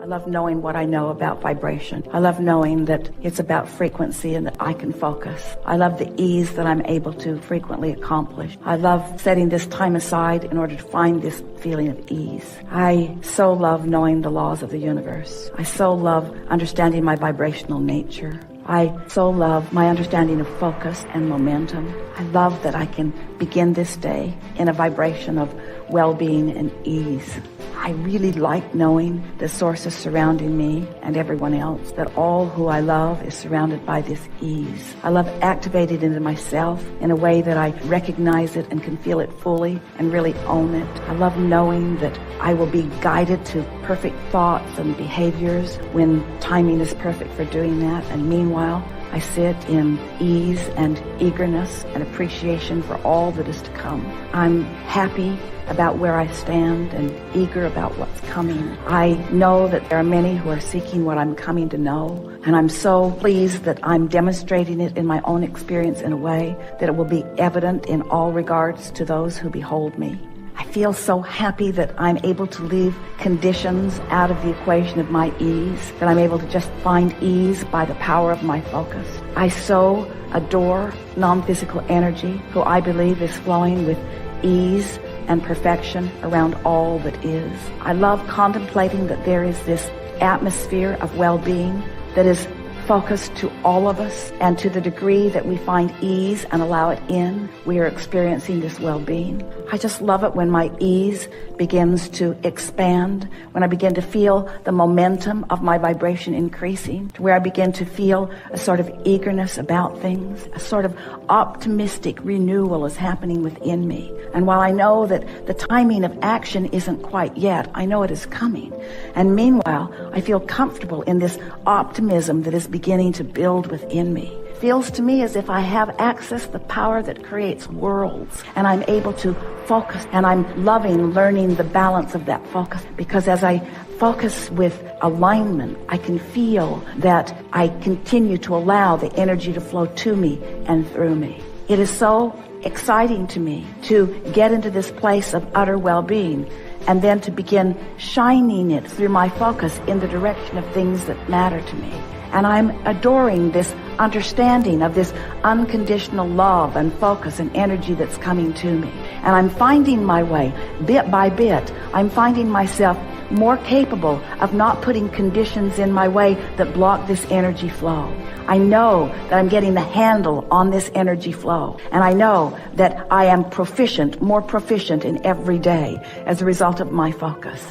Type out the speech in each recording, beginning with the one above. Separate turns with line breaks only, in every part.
I love knowing what I know about vibration. I love knowing that it's about frequency and that I can focus. I love the ease that I'm able to frequently accomplish. I love setting this time aside in order to find this feeling of ease. I so love knowing the laws of the universe. I so love understanding my vibrational nature. I so love my understanding of focus and momentum. I love that I can begin this day in a vibration of well-being and ease. I really like knowing the sources surrounding me and everyone else, that all who I love is surrounded by this ease. I love activating it into myself in a way that I recognize it and can feel it fully and really own it. I love knowing that I will be guided to perfect thoughts and behaviors when timing is perfect for doing that. And meanwhile, I sit in ease and eagerness and appreciation for all that is to come. I'm happy about where I stand and eager about what's coming. I know that there are many who are seeking what I'm coming to know, and I'm so pleased that I'm demonstrating it in my own experience in a way that it will be evident in all regards to those who behold me. I feel so happy that I'm able to leave conditions out of the equation of my ease, that I'm able to just find ease by the power of my focus. I so adore non-physical energy, who I believe is flowing with ease and perfection around all that is. I love contemplating that there is this atmosphere of well-being that is focused to all of us, and to the degree that we find ease and allow it in, we are experiencing this well-being. I just love it when my ease begins to expand, when I begin to feel the momentum of my vibration increasing, to where I begin to feel a sort of eagerness about things, a sort of optimistic renewal is happening within me. And while I know that the timing of action isn't quite yet, I know it is coming. And meanwhile, I feel comfortable in this optimism that is beginning to build within me. It feels to me as if I have access to the power that creates worlds, and I'm able to focus, and I'm loving learning the balance of that focus, because as I focus with alignment, I can feel that I continue to allow the energy to flow to me and through me. It is so exciting to me to get into this place of utter well-being, and then to begin shining it through my focus in the direction of things that matter to me. And I'm adoring this understanding of this unconditional love and focus and energy that's coming to me. And I'm finding my way, bit by bit. I'm finding myself more capable of not putting conditions in my way that block this energy flow. I know that I'm getting the handle on this energy flow. And I know that I am proficient, more proficient in every day as a result of my focus.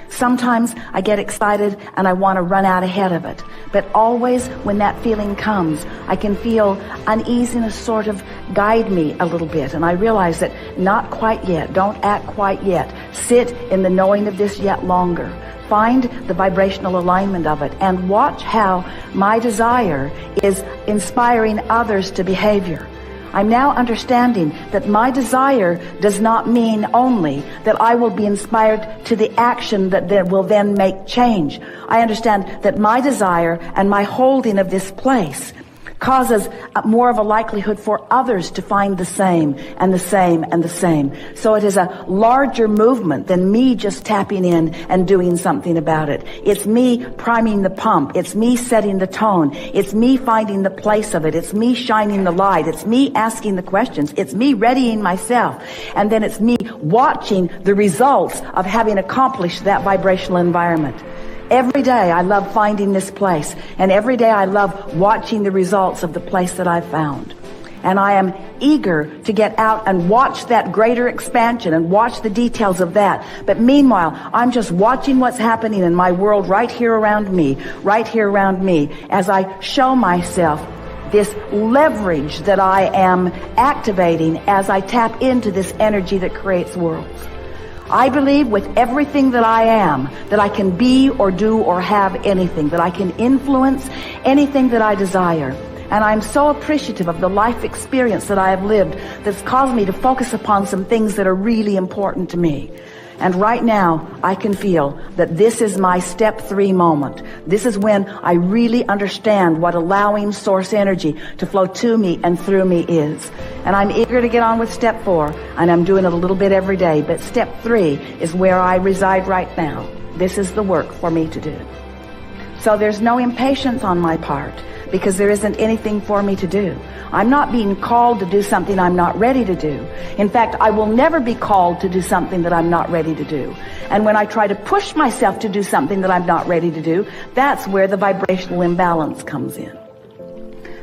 Sometimes I get excited and I want to run out ahead of it. But always when that feeling comes, I can feel uneasiness sort of guide me a little bit. And I realize that not quite yet, don't act quite yet. Sit in the knowing of this yet longer. Find the vibrational alignment of it and watch how my desire is inspiring others to behavior. I'm now understanding that my desire does not mean only that I will be inspired to the action that will then make change. I understand that my desire and my holding of this place causes more of a likelihood for others to find the same and the same and the same. So it is a larger movement than me just tapping in and doing something about it. It's me priming the pump. It's me setting the tone. It's me finding the place of it. It's me shining the light. It's me asking the questions. It's me readying myself. And then it's me watching the results of having accomplished that vibrational environment. Every day I love finding this place, and every day I love watching the results of the place that I've found. And I am eager to get out and watch that greater expansion and watch the details of that. But meanwhile, I'm just watching what's happening in my world right here around me, as I show myself this leverage that I am activating as I tap into this energy that creates worlds. I believe with everything that I am, that I can be or do or have anything, that I can influence anything that I desire. And I'm so appreciative of the life experience that I have lived that's caused me to focus upon some things that are really important to me. And right now, I can feel that this is my step 3 moment. This is when I really understand what allowing source energy to flow to me and through me is. And I'm eager to get on with step 4, and I'm doing it a little bit every day. But step 3 is where I reside right now. This is the work for me to do. So there's no impatience on my part, because there isn't anything for me to do. I'm not being called to do something I'm not ready to do. In fact, I will never be called to do something that I'm not ready to do. And when I try to push myself to do something that I'm not ready to do, that's where the vibrational imbalance comes in.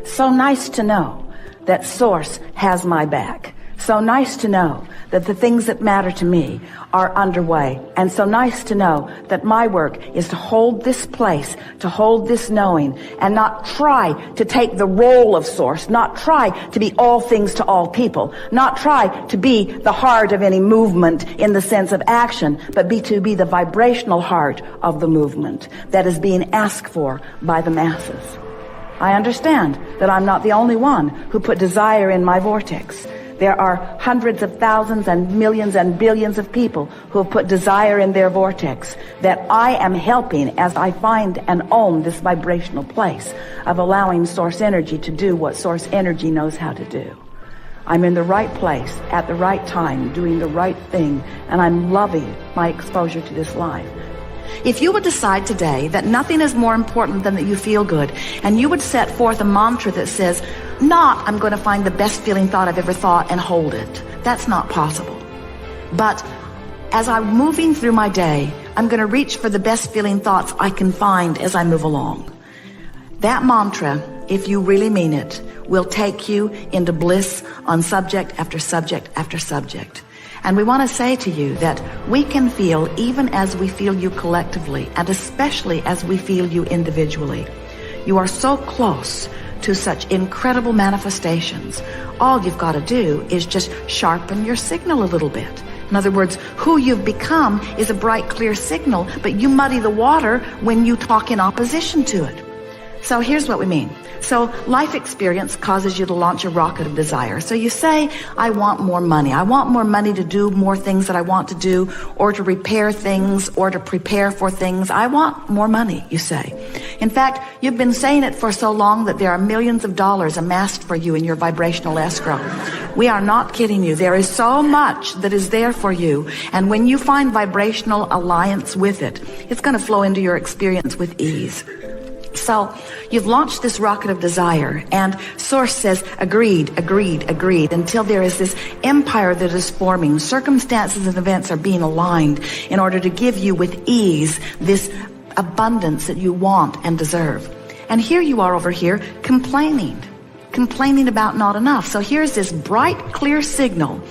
So nice to know that Source has my back. So nice to know that the things that matter to me are underway. And so nice to know that my work is to hold this place, to hold this knowing, and not try to take the role of Source, not try to be all things to all people, not try to be the heart of any movement in the sense of action, but to be the vibrational heart of the movement that is being asked for by the masses. I understand that I'm not the only one who put desire in my vortex. There are hundreds of thousands and millions and billions of people who have put desire in their vortex that I am helping as I find and own this vibrational place of allowing Source energy to do what Source energy knows how to do. I'm in the right place at the right time, doing the right thing, and I'm loving my exposure to this life. If you would decide today that nothing is more important than that you feel good, and you would set forth a mantra that says, not, I'm going to find the best feeling thought I've ever thought and hold it. That's not possible. But as I'm moving through my day, I'm going to reach for the best feeling thoughts I can find as I move along. That mantra, if you really mean it, will take you into bliss on subject after subject after subject. And we want to say to you that we can feel even as we feel you collectively, and especially as we feel you individually. You are so close to such incredible manifestations. All you've got to do is just sharpen your signal a little bit. In other words, who you've become is a bright, clear signal, but you muddy the water when you talk in opposition to it. So here's what we mean. So life experience causes you to launch a rocket of desire. So you say, I want more money. I want more money to do more things that I want to do, or to repair things, or to prepare for things. I want more money, you say. In fact, you've been saying it for so long that there are millions of dollars amassed for you in your vibrational escrow. We are not kidding you. There is so much that is there for you. And when you find vibrational alliance with it, it's going to flow into your experience with ease. So you've launched this rocket of desire, and Source says, agreed, agreed, agreed, until there is this empire that is forming. Circumstances and events are being aligned in order to give you with ease this abundance that you want and deserve. And here you are over here complaining about not enough. So here's this bright, clear signal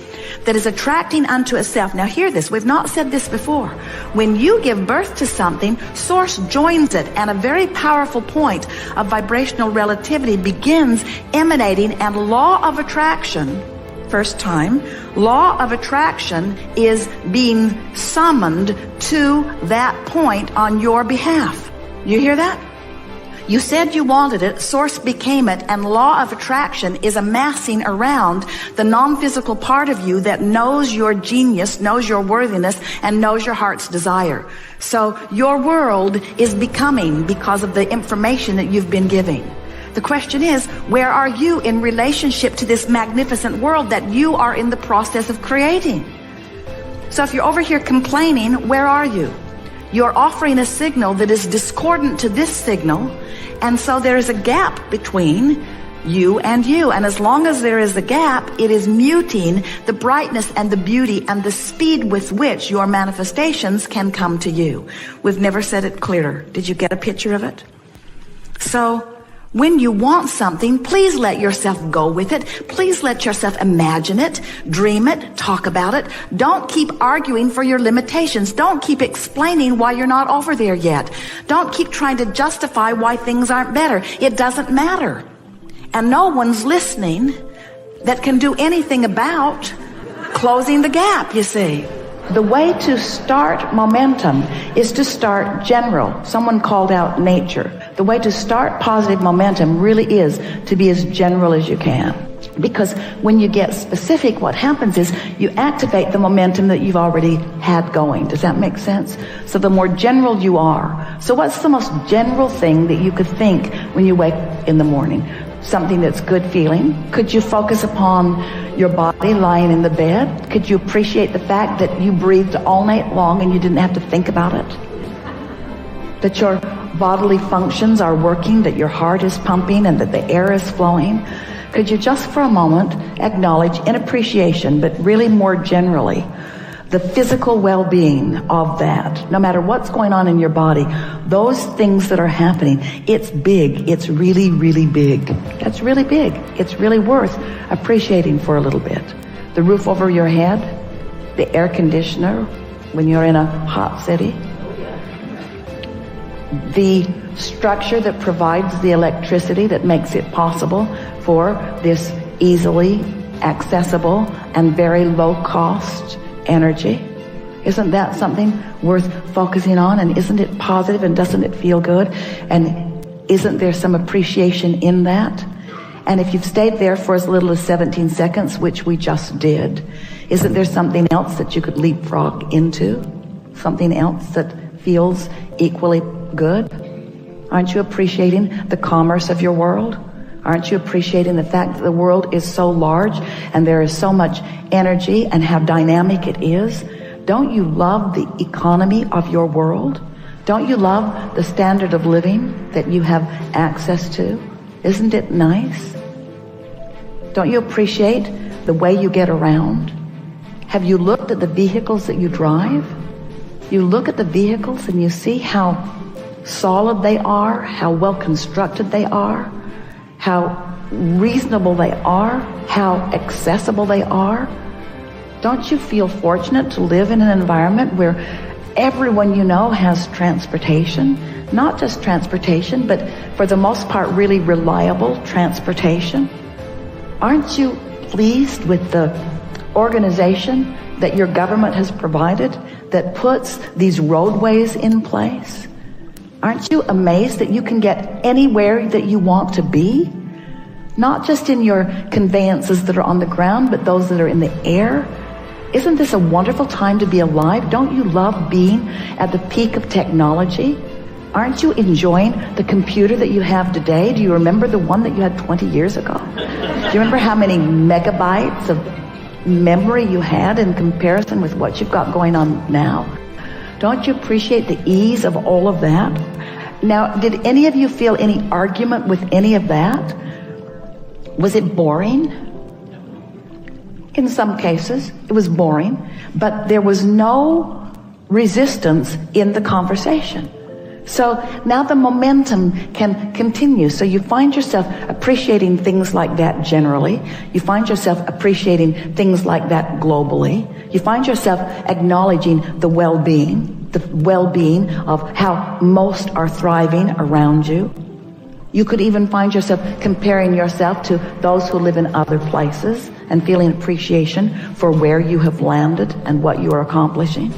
that is attracting unto itself. Now hear this, we've not said this before. When you give birth to something, Source joins it, and a very powerful point of vibrational relativity begins emanating, and law of attraction, first time, law of attraction is being summoned to that point on your behalf. You hear that? You said you wanted it, Source became it, and law of attraction is amassing around the non-physical part of you that knows your genius, knows your worthiness, and knows your heart's desire. So your world is becoming because of the information that you've been giving. The question is, where are you in relationship to this magnificent world that you are in the process of creating? So if you're over here complaining, where are you? You're offering a signal that is discordant to this signal, and so there is a gap between you and you. And as long as there is a gap, it is muting the brightness and the beauty and the speed with which your manifestations can come to you. We've never said it clearer. Did you get a picture of it? So when you want something, please let yourself go with it. Please let yourself imagine it, dream it, talk about it. Don't keep arguing for your limitations. Don't keep explaining why you're not over there yet. Don't keep trying to justify why things aren't better. It doesn't matter. And no one's listening that can do anything about closing the gap, you see. The way to start momentum is to start general. Someone called out nature. The way to start positive momentum really is to be as general as you can. Because when you get specific, what happens is you activate the momentum that you've already had going. Does that make sense? So the more general you are. So what's the most general thing that you could think when you wake in the morning? Something that's good feeling? Could you focus upon your body lying in the bed? Could you appreciate the fact that you breathed all night long and you didn't have to think about it? that your bodily functions are working, that your heart is pumping, and that the air is flowing, could you just for a moment acknowledge in appreciation, but really more generally, the physical well-being of that? No matter what's going on in your body, those things that are happening, it's big. It's really, really big. That's really big. It's really worth appreciating for a little bit. The roof over your head, the air conditioner when you're in a hot city, the structure that provides the electricity that makes it possible for this easily accessible and very low-cost energy. Isn't that something worth focusing on? And isn't it positive, and doesn't it feel good? And isn't there some appreciation in that? And if you've stayed there for as little as 17 seconds, which we just did, isn't there something else that you could leapfrog into? Something else that feels equally good? Aren't you appreciating the commerce of your world? Aren't you appreciating the fact that the world is so large and there is so much energy and how dynamic it is? Don't you love the economy of your world? Don't you love the standard of living that you have access to? Isn't it nice? Don't you appreciate the way you get around? Have you looked at the vehicles that you drive? You look at the vehicles and you see how solid they are, how well constructed they are, how reasonable they are, how accessible they are. Don't you feel fortunate to live in an environment where everyone you know has transportation? Not just transportation, but for the most part really reliable transportation. Aren't you pleased with the organization that your government has provided that puts these roadways in place? Aren't you amazed that you can get anywhere that you want to be? Not just in your conveyances that are on the ground, but those that are in the air. Isn't this a wonderful time to be alive? Don't you love being at the peak of technology? Aren't you enjoying the computer that you have today? Do you remember the one that you had 20 years ago? Do you remember how many megabytes of memory you had in comparison with what you've got going on now? Don't you appreciate the ease of all of that? Now, did any of you feel any argument with any of that? Was it boring? In some cases, it was boring, but there was no resistance in the conversation. So now the momentum can continue. So you find yourself appreciating things like that generally. You find yourself appreciating things like that globally. You find yourself acknowledging the well-being of how most are thriving around you. You could even find yourself comparing yourself to those who live in other places and feeling appreciation for where you have landed and what you are accomplishing.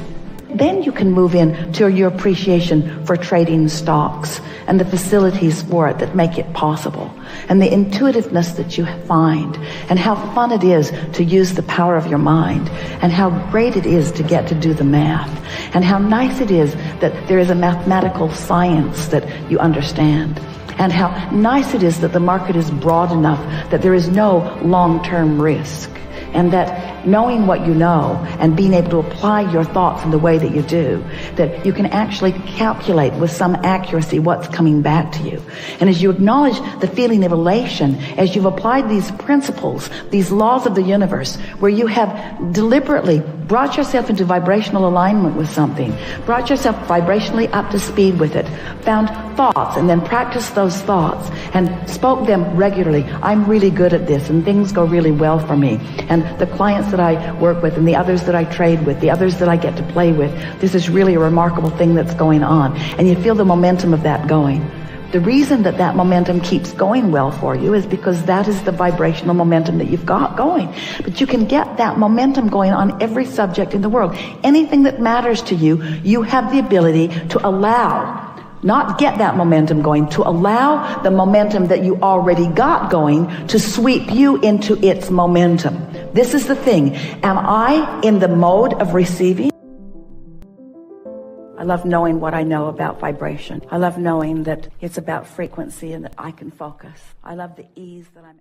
Then you can move in to your appreciation for trading stocks and the facilities for it that make it possible, and the intuitiveness that you find, and how fun it is to use the power of your mind, and how great it is to get to do the math, and how nice it is that there is a mathematical science that you understand, and how nice it is that the market is broad enough that there is no long-term risk. And that knowing what you know and being able to apply your thoughts in the way that you do, that you can actually calculate with some accuracy what's coming back to you. And as you acknowledge the feeling of elation, as you've applied these principles, these laws of the universe, where you have deliberately brought yourself into vibrational alignment with something, brought yourself vibrationally up to speed with it, found thoughts and then practiced those thoughts and spoke them regularly. I'm really good at this and things go really well for me. And the clients that I work with and the others that I trade with, the others that I get to play with, this is really a remarkable thing that's going on. And you feel the momentum of that going. The reason that that momentum keeps going well for you is because that is the vibrational momentum that you've got going. But you can get that momentum going on every subject in the world. Anything that matters to you, you have the ability to allow, not get that momentum going, to allow the momentum that you already got going to sweep you into its momentum. This is the thing. Am I in the mode of receiving? I love knowing what I know about vibration. I love knowing that it's about frequency and that I can focus. I love the ease that I'm